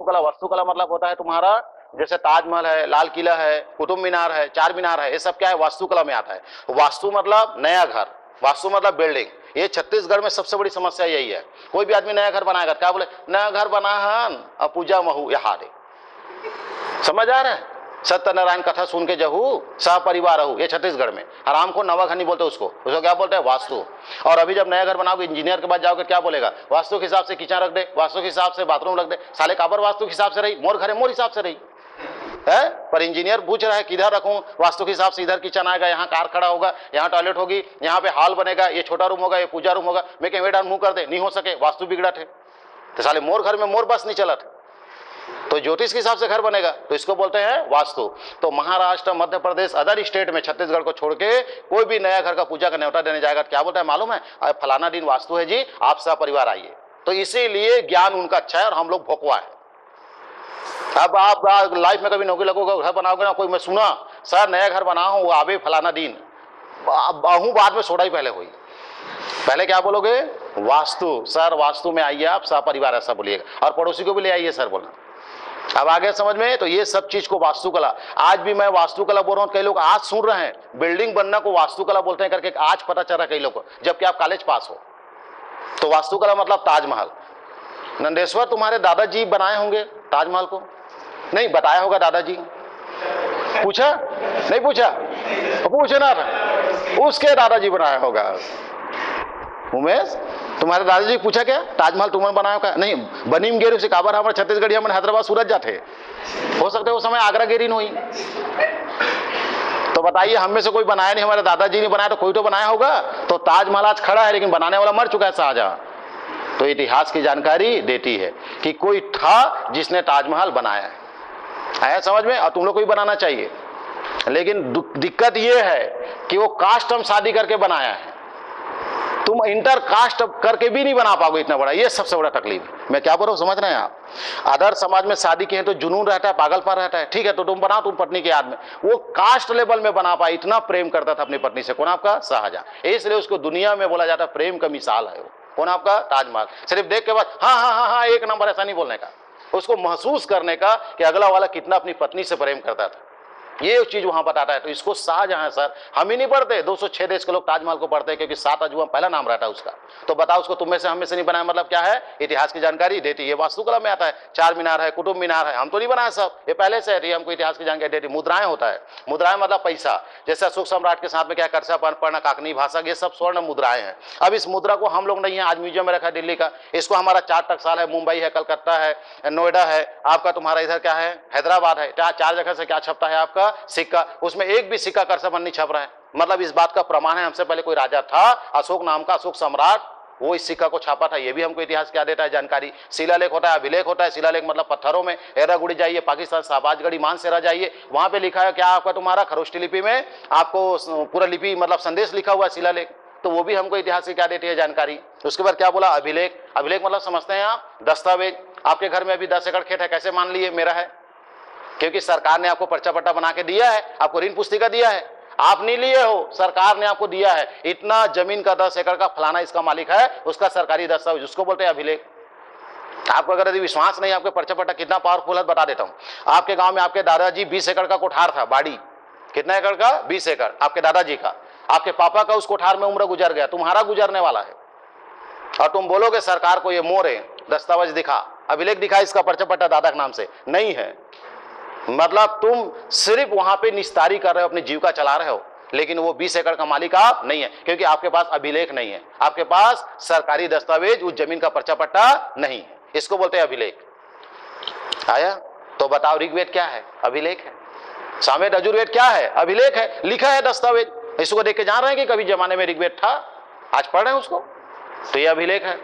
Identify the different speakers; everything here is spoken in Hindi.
Speaker 1: वास्तुकला, वास्तुकला मतलब होता है तुम्हारा जैसे ताजमहल है, लाल किला है, कुतुब मीनार है, चार मीनार है, ये सब क्या है वास्तुकला में आता है। वास्तु मतलब नया घर, वास्तु मतलब बिल्डिंग। ये छत्तीसगढ़ में सबसे बड़ी समस्या यही है। कोई भी आदमी नया घर बनाएगा क्या बोले, नया घर बना हन अब पूजा महू यहाँ रे, समझ आ रहा है। सत्यनारायण कथा सुन के जहू सह परिवार रहू, ये छत्तीसगढ़ में। आराम को नवा घर नहीं बोलते उसको क्या बोलते हैं वास्तु। और अभी जब नया घर बनाओगे इंजीनियर के पास जाओगे क्या बोलेगा, वास्तु के हिसाब से किचन रख दे, वास्तु के हिसाब से बाथरूम रख दे। साले काबर वास्तु के हिसाब से रही, मोर घर है मोर हिसाब से रही है। पर इंजीनियर पूछ रहा है किधर रखूं, वास्तु के हिसाब से इधर किचन आएगा, यहाँ कार खड़ा होगा, यहाँ टॉयलेट होगी, यहाँ पे हॉल बनेगा, ये छोटा रूम होगा, ये पूजा रूम होगा। मैं कहीं वेट मुंह कर दे, नहीं हो सके, वास्तु बिगड़त है। तो साले मोर घर में मोर बस नहीं चलत, तो ज्योतिष के हिसाब से घर बनेगा, तो इसको बोलते हैं वास्तु। तो महाराष्ट्र, मध्य प्रदेश, अदर स्टेट में छत्तीसगढ़ को छोड़ के कोई भी नया घर का पूजा का न्योता देने जाएगा क्या बोलता है मालूम है, फलाना दिन वास्तु है जी, आप सब परिवार आइए। तो इसीलिए ज्ञान उनका अच्छा है और हम लोग भोकवा है। अब आप लाइफ में कभी नौकरी लगोगे, घर बनाओगे ना, कोई मैं सुना सर नया घर बना हूं, वो आवे फलाना दिन, आहू बाद में सोड़ा ही पहले हुई। पहले क्या बोलोगे, वास्तु। सर वास्तु में आइए आप सब परिवार, ऐसा बोलिएगा, और पड़ोसी को भी ले आइए सर बोलना। अब आगे समझ में। तो ये सब चीज को वास्तुकला, आज भी मैं वास्तुकला बोल रहा हूं, कई लोग आज सुन रहे हैं बिल्डिंग बनना को वास्तुकला बोलते हैं करके, आज पता चल रहा है कई लोग को, जबकि आप कॉलेज पास हो। तो वास्तुकला मतलब ताजमहल। नंदेश्वर तुम्हारे दादाजी बनाए होंगे ताजमहल को, नहीं बताया होगा दादाजी, पूछा नहीं पूछा, पूछना था, उसके दादाजी बनाया होगा। उमेश तुम्हारे दादाजी पूछा क्या ताजमहल तुमने बनाया क्या, नहीं बनीम गेरी से काबर हमारे छत्तीसगढ़ हमने हैदराबाद सूरत जाते, हो सकते हो समय आगरा गेरी हुई। तो बताइए हम में से कोई बनाया नहीं, हमारे दादाजी ने बनाया तो कोई तो बनाया होगा। तो ताजमहल आज खड़ा है लेकिन बनाने वाला मर चुका है शाहजहां। तो इतिहास की जानकारी देती है कि कोई था जिसने ताजमहल बनाया है, आया समझ में। और तुम लोग को भी बनाना चाहिए, लेकिन दिक्कत यह है कि वो कास्ट हम शादी करके बनाया है, तुम इंटर कास्ट करके भी नहीं बना पाओगे इतना बड़ा, ये सबसे बड़ा तकलीफ। मैं क्या बोल रहा हूँ समझ रहे हैं आप। अदर समाज में शादी के हैं तो जुनून रहता है, पागलपन रहता है, ठीक है तो तुम बनाओ, तुम पत्नी की याद में। वो कास्ट लेवल में बना पाए, इतना प्रेम करता था अपनी पत्नी से। कौन आपका शाहजहां, इसलिए उसको दुनिया में बोला जाता है प्रेम का मिसाल है वो। कौन आपका ताजमहल। सिर्फ देख के बाद हाँ हाँ हाँ हाँ एक नंबर, ऐसा नहीं बोलने का, उसको महसूस करने का कि अगला वाला कितना अपनी पत्नी से प्रेम करता था, ये चीज वहां बताता है। तो इसको शाहजहां सर हम ही नहीं पढ़ते, 206 देश के लोग ताजमहल को पढ़ते हैं क्योंकि 7 अजूबा पहला नाम रहता है उसका। तो बताओ उसको तुम में से हम में से नहीं बनाया, मतलब क्या है, इतिहास की जानकारी देती है। वास्तुकला में आता है, चार मीनार है, कुतुब मीनार है, हम तो नहीं बनाए सब, ये पहले से है, हमको इतिहास की जानकारी देती है। मुद्राएं होता है, मुद्राएं मतलब पैसा, जैसे अशोक सम्राट के साथ में क्या कर्सा पढ़ना, काकनी भाषा, ये सब स्वर्ण मुद्राएं हैं। अब इस मुद्रा को हम लोग नहीं है, आज म्यूजियम में रखा है दिल्ली का, इसको हमारा 4 टकसाल है, मुंबई है, कलकत्ता है, नोएडा है, आपका तुम्हारा इधर क्या है, हैदराबाद है, 4 जगह से क्या छपता है आपका सिक्का, उसमें एक भी सिक्का करसपन नहीं छप रहा है। मतलब इस बात का प्रमाण है हमसे पहले कोई राजा था अशोक नाम का, अशोक सम्राट, वो इस सिक्का को छापा था। ये भी हमको इतिहास क्या देता है जानकारी। शिलालेख होता है, अभिलेख होता है। शिलालेख मतलब पत्थरों में, एरागुड़ी जाइए, पाकिस्तान शाहबाजगढ़ी मानसेरा जाइए, वहां पे लिखा है क्या आपका तुम्हारा खरोष्टी लिपि में, आपको पूरा लिपि मतलब संदेश लिखा हुआ है शिलालेख। तो वो भी हमको इतिहास की क्या देती है जानकारी। उसके बाद क्या बोला, अभिलेख। अभिलेख मतलब समझते हैं आप, दस्तावेज। आपके घर में अभी 10 एकड़ खेत है, कैसे मान लिए मेरा है, क्योंकि सरकार ने आपको पर्चा पट्टा बना के दिया है, आपको ऋण पुस्तिका दिया है, आप नहीं लिए हो, सरकार ने आपको दिया है, इतना जमीन का 10 एकड़ का फलाना इसका मालिक है, उसका सरकारी दस्तावेज, उसको बोलते हैं अभिलेख। आपको अगर यदि विश्वास नहीं, आपके पर्चा पट्टा कितना पावरफुल है बता देता हूं। आपके गांव में आपके दादाजी 20 एकड़ का कोठार था, बाड़ी, कितना एकड़ का, 20 एकड़ आपके दादाजी का। आपके पापा का उस कोठार में उम्र गुजर गया, तुम्हारा गुजरने वाला है, और तुम बोलोगे सरकार को ये मोर है, दस्तावेज दिखा, अभिलेख दिखा, इसका पर्चा पट्टा दादा के नाम से नहीं है। मतलब तुम सिर्फ वहां पे निस्तारी कर रहे हो, अपनी जीविका चला रहे हो, लेकिन वो 20 एकड़ का मालिक आप नहीं है, क्योंकि आपके पास अभिलेख नहीं है, आपके पास सरकारी दस्तावेज, उस जमीन का पर्चा पट्टा नहीं है, इसको बोलते हैं अभिलेख। आया। तो बताओ ऋग्वेद क्या है, अभिलेख है। सामवेद यजुर्वेद क्या है, अभिलेख है, लिखा है दस्तावेज। इसको देख के जान रहे हैं कि कभी जमाने में ऋग्वेद था, आज पढ़ रहे हैं उसको, तो ये अभिलेख है।